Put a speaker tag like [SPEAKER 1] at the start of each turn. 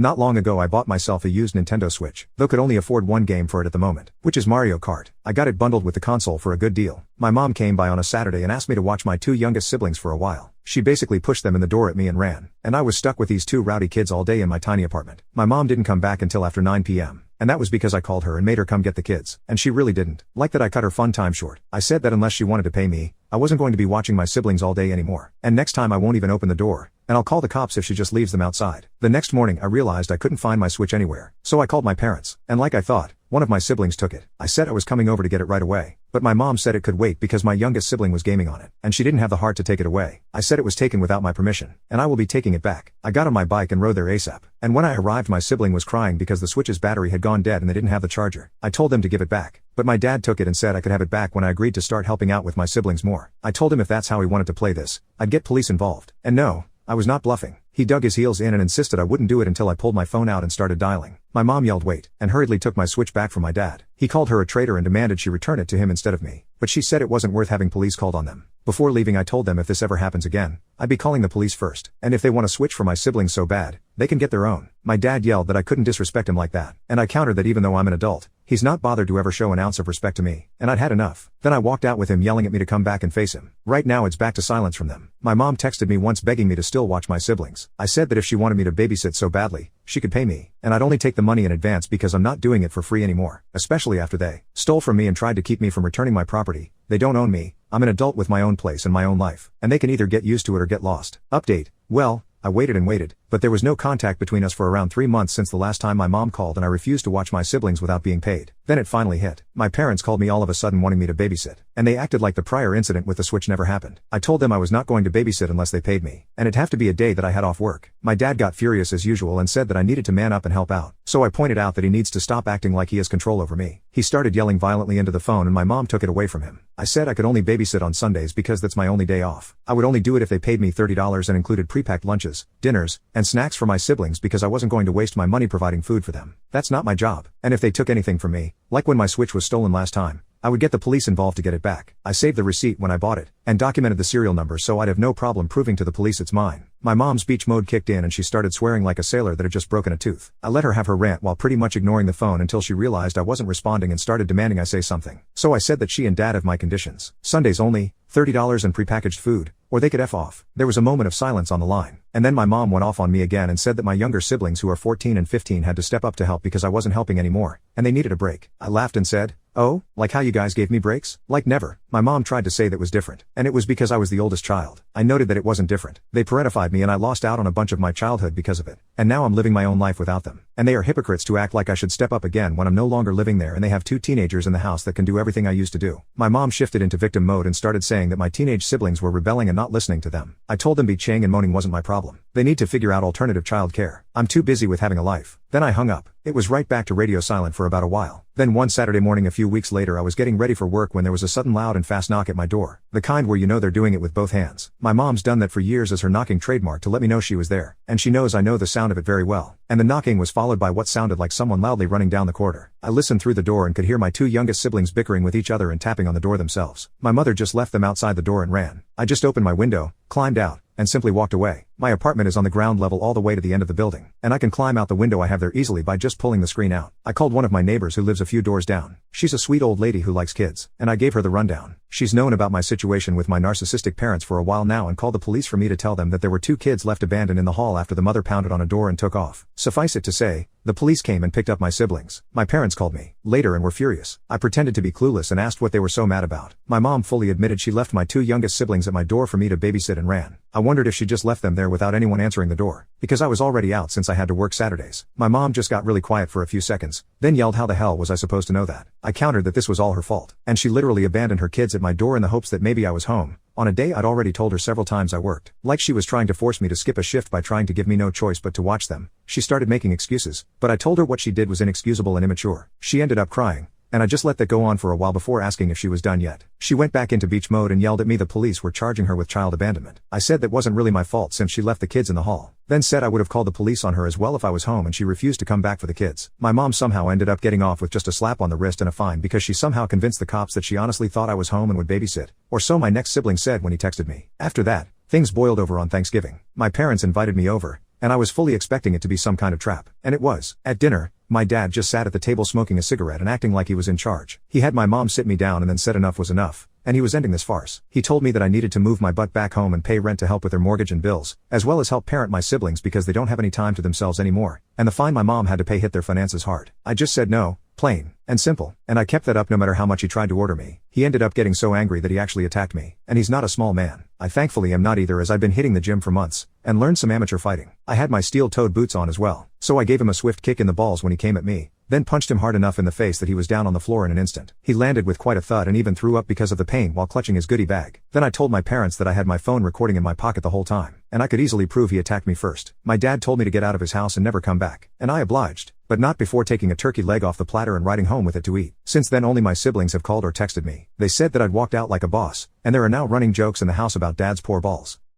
[SPEAKER 1] Not long ago I bought myself a used Nintendo Switch, though could only afford one game for it at the moment, which is Mario Kart. I got it bundled with the console for a good deal. My mom came by on a Saturday and asked me to watch my two youngest siblings for a while. She basically pushed them in the door at me and ran, and I was stuck with these two rowdy kids all day in my tiny apartment. My mom didn't come back until after 9 p.m. And that was because I called her and made her come get the kids, and she really didn't. Like that I cut her fun time short. I said that unless she wanted to pay me, I wasn't going to be watching my siblings all day anymore. And next time I won't even open the door, and I'll call the cops if she just leaves them outside. The next morning I realized I couldn't find my Switch anywhere, so I called my parents, and like I thought, one of my siblings took it. I said I was coming over to get it right away, but my mom said it could wait because my youngest sibling was gaming on it, and she didn't have the heart to take it away. I said it was taken without my permission, and I will be taking it back. I got on my bike and rode there ASAP, and when I arrived my sibling was crying because the Switch's battery had gone dead and they didn't have the charger. I told them to give it back, but my dad took it and said I could have it back when I agreed to start helping out with my siblings more. I told him if that's how he wanted to play this, I'd get police involved. And no, I was not bluffing. He dug his heels in and insisted I wouldn't do it until I pulled my phone out and started dialing. My mom yelled wait, and hurriedly took my Switch back from my dad. He called her a traitor and demanded she return it to him instead of me, but she said it wasn't worth having police called on them. Before leaving I told them if this ever happens again, I'd be calling the police first, and if they want a Switch for my siblings so bad, they can get their own. My dad yelled that I couldn't disrespect him like that, and I countered that even though I'm an adult, he's not bothered to ever show an ounce of respect to me, and I'd had enough. Then I walked out with him yelling at me to come back and face him. Right now it's back to silence from them. My mom texted me once begging me to still watch my siblings. I said that if she wanted me to babysit so badly, she could pay me, and I'd only take the money in advance because I'm not doing it for free anymore, especially after they stole from me and tried to keep me from returning my property. They don't own me. I'm an adult with my own place and my own life, and they can either get used to it or get lost. Update. Well, I waited and waited, but there was no contact between us for around 3 months since the last time my mom called and I refused to watch my siblings without being paid. Then it finally hit. My parents called me all of a sudden wanting me to babysit, and they acted like the prior incident with the Switch never happened. I told them I was not going to babysit unless they paid me, and it'd have to be a day that I had off work. My dad got furious as usual and said that I needed to man up and help out, so I pointed out that he needs to stop acting like he has control over me. He started yelling violently into the phone and my mom took it away from him. I said I could only babysit on Sundays because that's my only day off. I would only do it if they paid me $30 and included pre-packed lunches, dinners, and snacks for my siblings because I wasn't going to waste my money providing food for them. That's not my job. And if they took anything from me, like when my Switch was stolen last time, I would get the police involved to get it back. I saved the receipt when I bought it, and documented the serial number so I'd have no problem proving to the police it's mine. My mom's beach mode kicked in and she started swearing like a sailor that had just broken a tooth. I let her have her rant while pretty much ignoring the phone until she realized I wasn't responding and started demanding I say something. So I said that she and dad have my conditions. Sundays only, $30 and prepackaged food, or they could F off. There was a moment of silence on the line, and then my mom went off on me again and said that my younger siblings who are 14 and 15 had to step up to help because I wasn't helping anymore, and they needed a break. I laughed and said, "Oh, like how you guys gave me breaks?" Like never. My mom tried to say that was different, and it was because I was the oldest child. I noted that it wasn't different. They parentified me and I lost out on a bunch of my childhood because of it, and now I'm living my own life without them. And they are hypocrites to act like I should step up again when I'm no longer living there and they have 2 teenagers in the house that can do everything I used to do. My mom shifted into victim mode and started saying that my teenage siblings were rebelling and not listening to them. I told them bitching and moaning wasn't my problem. They need to figure out alternative child care. I'm too busy with having a life. Then I hung up. It was right back to radio silent for about a while. Then one Saturday morning a few weeks later I was getting ready for work when there was a sudden loud and fast knock at my door. The kind where you know they're doing it with both hands. My mom's done that for years as her knocking trademark to let me know she was there, and she knows I know the sound of it very well. And the knocking was followed by what sounded like someone loudly running down the corridor. I listened through the door and could hear my 2 youngest siblings bickering with each other and tapping on the door themselves. My mother just left them outside the door and ran. I just opened my window, climbed out, and simply walked away. My apartment is on the ground level all the way to the end of the building, and I can climb out the window I have there easily by just pulling the screen out. I called one of my neighbors who lives a few doors down. She's a sweet old lady who likes kids, and I gave her the rundown. She's known about my situation with my narcissistic parents for a while now and called the police for me to tell them that there were 2 kids left abandoned in the hall after the mother pounded on a door and took off. Suffice it to say, the police came and picked up my siblings. My parents called me later and were furious. I pretended to be clueless and asked what they were so mad about. My mom fully admitted she left my 2 youngest siblings at my door for me to babysit and ran. I wondered if she just left them there without anyone answering the door, because I was already out since I had to work Saturdays. My mom just got really quiet for a few seconds, then yelled how the hell was I supposed to know that. I countered that this was all her fault, and she literally abandoned her kids at my door in the hopes that maybe I was home, on a day I'd already told her several times I worked. Like she was trying to force me to skip a shift by trying to give me no choice but to watch them. She started making excuses, but I told her what she did was inexcusable and immature. She ended up crying, and I just let that go on for a while before asking if she was done yet. She went back into beach mode and yelled at me the police were charging her with child abandonment. I said that wasn't really my fault since she left the kids in the hall. Then said I would have called the police on her as well if I was home, and she refused to come back for the kids. My mom somehow ended up getting off with just a slap on the wrist and a fine because she somehow convinced the cops that she honestly thought I was home and would babysit, or so my next sibling said when he texted me. After that, things boiled over on Thanksgiving. My parents invited me over, and I was fully expecting it to be some kind of trap. And it was. At dinner, my dad just sat at the table smoking a cigarette and acting like he was in charge. He had my mom sit me down and then said enough was enough, and he was ending this farce. He told me that I needed to move my butt back home and pay rent to help with their mortgage and bills, as well as help parent my siblings because they don't have any time to themselves anymore, and the fine my mom had to pay hit their finances hard. I just said no, plain and simple, and I kept that up no matter how much he tried to order me. He ended up getting so angry that he actually attacked me, and he's not a small man. I thankfully am not either, as I've been hitting the gym for months, and learned some amateur fighting. I had my steel-toed boots on as well, so I gave him a swift kick in the balls when he came at me, then punched him hard enough in the face that he was down on the floor in an instant. He landed with quite a thud and even threw up because of the pain while clutching his goodie bag. Then I told my parents that I had my phone recording in my pocket the whole time, and I could easily prove he attacked me first. My dad told me to get out of his house and never come back, and I obliged, but not before taking a turkey leg off the platter and riding home with it to eat. Since then only my siblings have called or texted me. They said that I'd walked out like a boss, and there are now running jokes in the house about dad's poor balls.